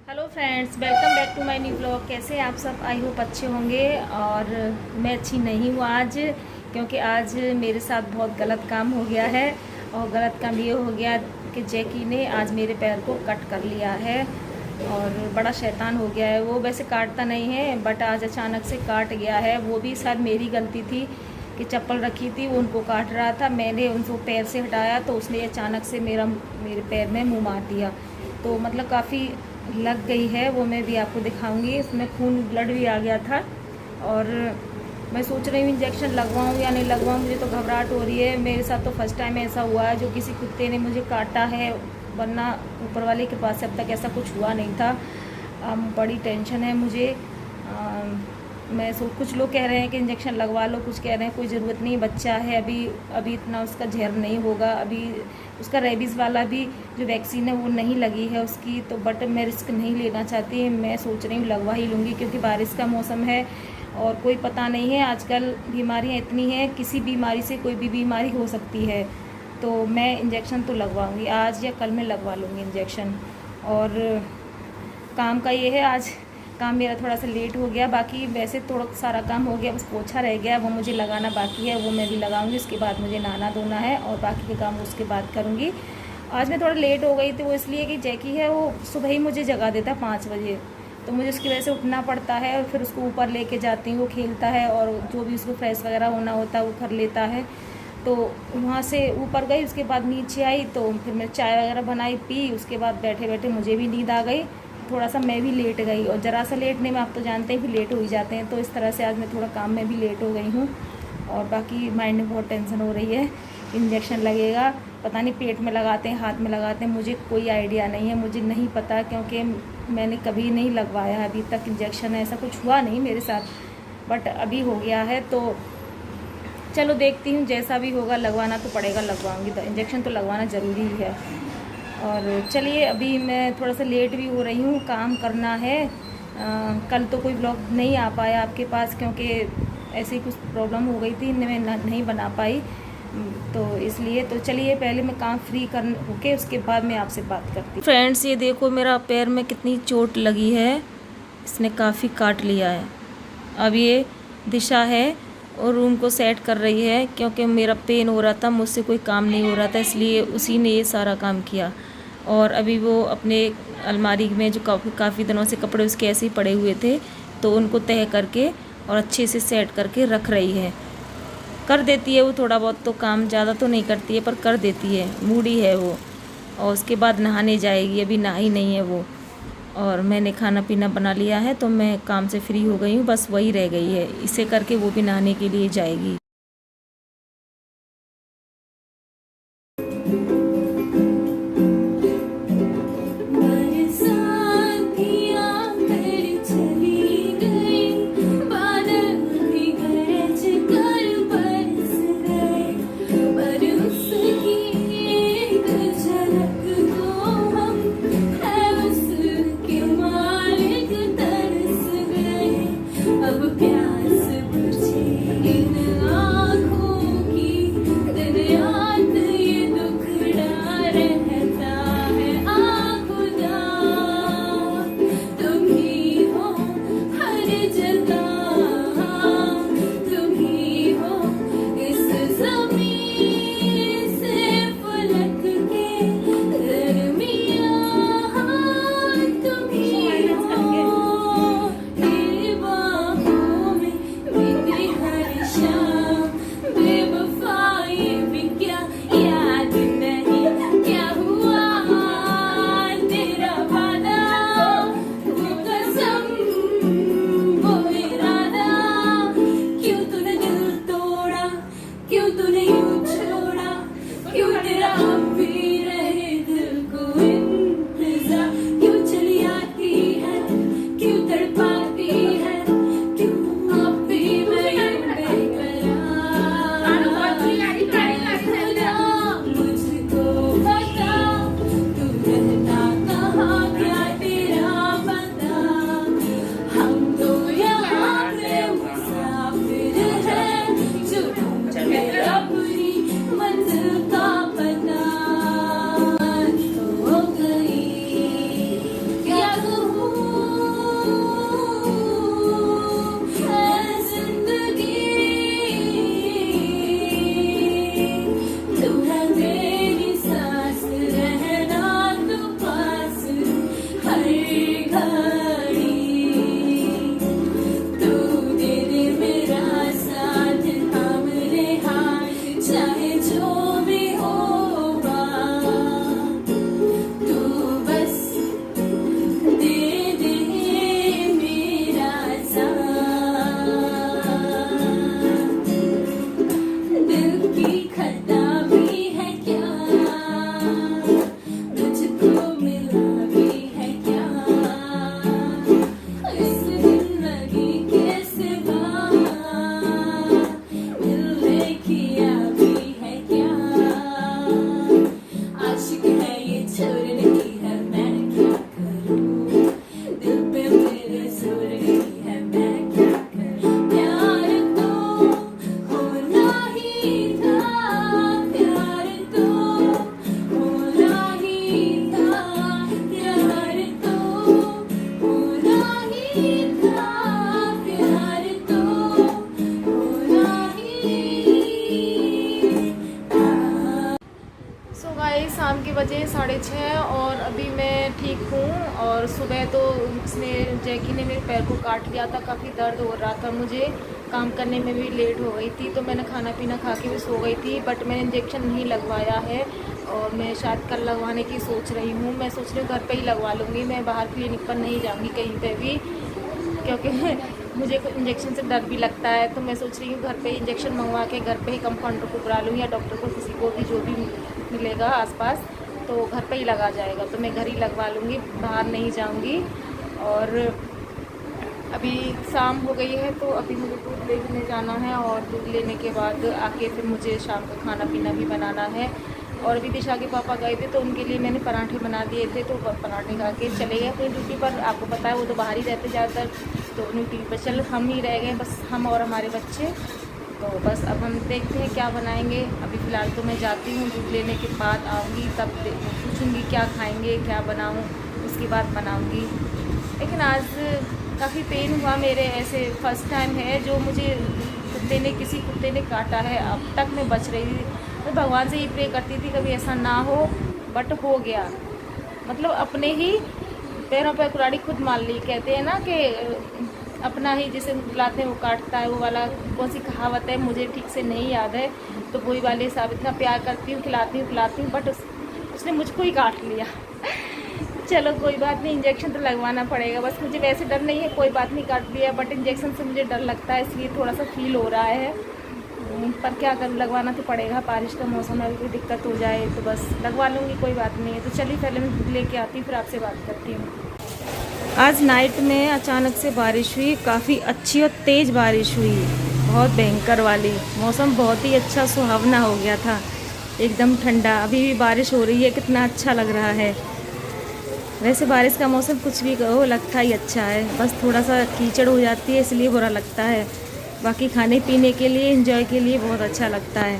Hello friends, welcome back to my new blog. कैसे आप सब? आई होप अच्छे होंगे। और मैं अच्छी नहीं हूँ आज, क्योंकि आज मेरे साथ बहुत गलत काम हो गया है। और गलत काम ये हो गया कि जैकी ने आज मेरे पैर को कट कर लिया है और बड़ा शैतान हो गया है। वो वैसे काटता नहीं है, बट आज अचानक से काट गया है। वो भी शायद मेरी गलती थी कि चप्पल रखी थी, वो उनको काट रहा था, मैंने उनको पैर से हटाया तो उसने अचानक से मेरे पैर में मुँह मार दिया। तो मतलब काफ़ी लग गई है, वो मैं भी आपको दिखाऊंगी। इसमें खून ब्लड भी आ गया था और मैं सोच रही हूँ इंजेक्शन लगवाऊँ या नहीं लगवाऊँ। मुझे तो घबराहट हो रही है। मेरे साथ तो फर्स्ट टाइम ऐसा हुआ है जो किसी कुत्ते ने मुझे काटा है, वरना ऊपर वाले के पास से अब तक ऐसा कुछ हुआ नहीं था। बड़ी टेंशन है मुझे। कुछ लोग कह रहे हैं कि इंजेक्शन लगवा लो, कुछ कह रहे हैं कोई ज़रूरत नहीं, बच्चा है अभी इतना उसका जहर नहीं होगा। अभी उसका रेबीज़ वाला भी जो वैक्सीन है वो नहीं लगी है उसकी, तो बट मैं रिस्क नहीं लेना चाहती। मैं सोच रही हूँ लगवा ही लूँगी, क्योंकि बारिश का मौसम है और कोई पता नहीं है। आजकल बीमारियाँ इतनी हैं, किसी बीमारी से कोई भी बीमारी हो सकती है। तो मैं इंजेक्शन तो लगवाऊँगी, आज या कल में लगवा लूँगी इंजेक्शन। और काम का ये है, आज काम मेरा थोड़ा सा लेट हो गया। बाकी वैसे थोड़ा सारा काम हो गया, बस पोछा रह गया, वो मुझे लगाना बाकी है, वो मैं भी लगाऊंगी। उसके बाद मुझे नहाना धोना है और बाकी के काम उसके बाद करूंगी। आज मैं थोड़ा लेट हो गई थी, वो इसलिए कि जैकी है वो सुबह ही मुझे जगा देता है 5 बजे, तो मुझे उसकी वजह से उठना पड़ता है। और फिर उसको ऊपर लेके जाती हूँ, वो खेलता है और जो भी उसको फ्रेश वगैरह होना होता है वो कर लेता है। तो वहाँ से ऊपर गई, उसके बाद नीचे आई तो फिर मैं चाय वगैरह बनाई पी। उसके बाद बैठे बैठे मुझे भी नींद आ गई, थोड़ा सा मैं भी लेट गई। और ज़रा सा लेट नहीं, मैं आप तो जानते हैं कि लेट हो ही जाते हैं। तो इस तरह से आज मैं थोड़ा काम में भी लेट हो गई हूँ। और बाकी माइंड में बहुत टेंशन हो रही है। इंजेक्शन लगेगा, पता नहीं पेट में लगाते हैं, हाथ में लगाते हैं, मुझे कोई आइडिया नहीं है, मुझे नहीं पता, क्योंकि मैंने कभी नहीं लगवाया अभी तक इंजेक्शन। ऐसा कुछ हुआ नहीं मेरे साथ, बट अभी हो गया है। तो चलो देखती हूँ, जैसा भी होगा लगवाना तो पड़ेगा, लगवाऊँगी। तो इंजेक्शन तो लगवाना ज़रूरी है। और चलिए, अभी मैं थोड़ा सा लेट भी हो रही हूँ, काम करना है। कल तो कोई ब्लॉग नहीं आ पाया आपके पास, क्योंकि ऐसी कुछ प्रॉब्लम हो गई थी, मैं नहीं बना पाई, तो इसलिए। तो चलिए, पहले मैं काम फ्री कर होके उसके बाद मैं आपसे बात करती हूँ। फ्रेंड्स, ये देखो मेरा पैर में कितनी चोट लगी है, इसने काफ़ी काट लिया है। अब ये दिशा है और रूम को सेट कर रही है, क्योंकि मेरा पेन हो रहा था, मुझसे कोई काम नहीं हो रहा था, इसलिए उसी ने ये सारा काम किया। और अभी वो अपने अलमारी में जो काफ़ी दिनों से कपड़े उसके ऐसे ही पड़े हुए थे, तो उनको तह करके और अच्छे से सेट करके रख रही है। कर देती है वो थोड़ा बहुत तो काम, ज़्यादा तो नहीं करती है पर कर देती है, मूडी है वो। और उसके बाद नहाने जाएगी, अभी नहाई नहीं है वो। और मैंने खाना पीना बना लिया है, तो मैं काम से फ्री हो गई हूँ, बस वही रह गई है, इसे करके वो भी नहाने के लिए जाएगी। अब प्यास बुझी इन बजे 6:30 और अभी मैं ठीक हूँ। और सुबह तो उसने जैकी ने मेरे पैर को काट लिया था, काफ़ी दर्द हो रहा था मुझे, काम करने में भी लेट हो गई थी, तो मैंने खाना पीना खा के भी सो गई थी। बट मैंने इंजेक्शन नहीं लगवाया है और मैं शायद कल लगवाने की सोच रही हूँ। मैं सोच रही हूँ घर पे ही लगवा लूँगी, मैं बाहर क्लिनिक पर नहीं जाऊँगी कहीं पे भी, क्योंकि मुझे इंजेक्शन से डर भी लगता है। तो मैं सोच रही हूँ घर पे ही इंजेक्शन मंगवा के घर पे ही कंपाउंडर को बुला लूँ या डॉक्टर को, किसी को भी जो भी मिलेगा आसपास, तो घर पे ही लगा जाएगा, तो मैं घर ही लगवा लूँगी, बाहर नहीं जाऊँगी। और अभी शाम हो गई है तो अभी मुझे दूध लेने जाना है और दूध लेने के बाद आके फिर मुझे शाम का खाना पीना भी बनाना है। और अभी दिशा के पापा गए थे तो उनके लिए मैंने पराठे बना दिए थे, तो पराठे खा के चले गए अपनी ड्यूटी पर। आपको पता है वो तो बाहर ही रहते ज़्यादातर, तो ड्यूटी पर चल हम ही रह गए बस, हम और हमारे बच्चे। तो बस अब हम देखते हैं क्या बनाएंगे। अभी फ़िलहाल तो मैं जाती हूँ, दूध लेने के बाद आऊँगी तब पूछूँगी क्या खाएँगे, क्या बनाऊँ, उसके बाद बनाऊँगी। लेकिन आज काफ़ी पेन हुआ मेरे, ऐसे फर्स्ट टाइम है जो मुझे किसी कुत्ते ने काटा है। अब तक मैं बच रही थी, मैं भगवान से ही प्रे करती थी कभी ऐसा ना हो, बट हो गया। मतलब अपने ही पैरों पर कुल्हाड़ी खुद मार ली। कहते हैं ना कि अपना ही जिसे बुलाते हैं वो काटता है, वो वाला कौन सी कहावत है मुझे ठीक से नहीं याद है। तो वही वाले साहब, इतना प्यार करती हूँ, खिलाती हूँ, बट उसने मुझको ही काट लिया। चलो कोई बात नहीं, इंजेक्शन तो लगवाना पड़ेगा। बस मुझे वैसे डर नहीं है, कोई बात नहीं, काट लिया, बट इंजेक्शन से मुझे डर लगता है, इसलिए थोड़ा सा फील हो रहा है। पर क्या करूँ, लगवाना तो पड़ेगा। बारिश का मौसम है, कोई दिक्कत हो जाए तो बस लगवा लूँगी, कोई बात नहीं है। तो चलिए पहले मैं दूध लेके आती हूँ, फिर आपसे बात करती हूँ। आज नाइट में अचानक से बारिश हुई, काफ़ी अच्छी और तेज़ बारिश हुई, बहुत भयंकर वाली। मौसम बहुत ही अच्छा सुहावना हो गया था, एकदम ठंडा। अभी भी बारिश हो रही है, कितना अच्छा लग रहा है। वैसे बारिश का मौसम कुछ भी कहो लगता ही अच्छा है, बस थोड़ा सा कीचड़ हो जाती है इसलिए बुरा लगता है। बाकी खाने पीने के लिए, एंजॉय के लिए बहुत अच्छा लगता है।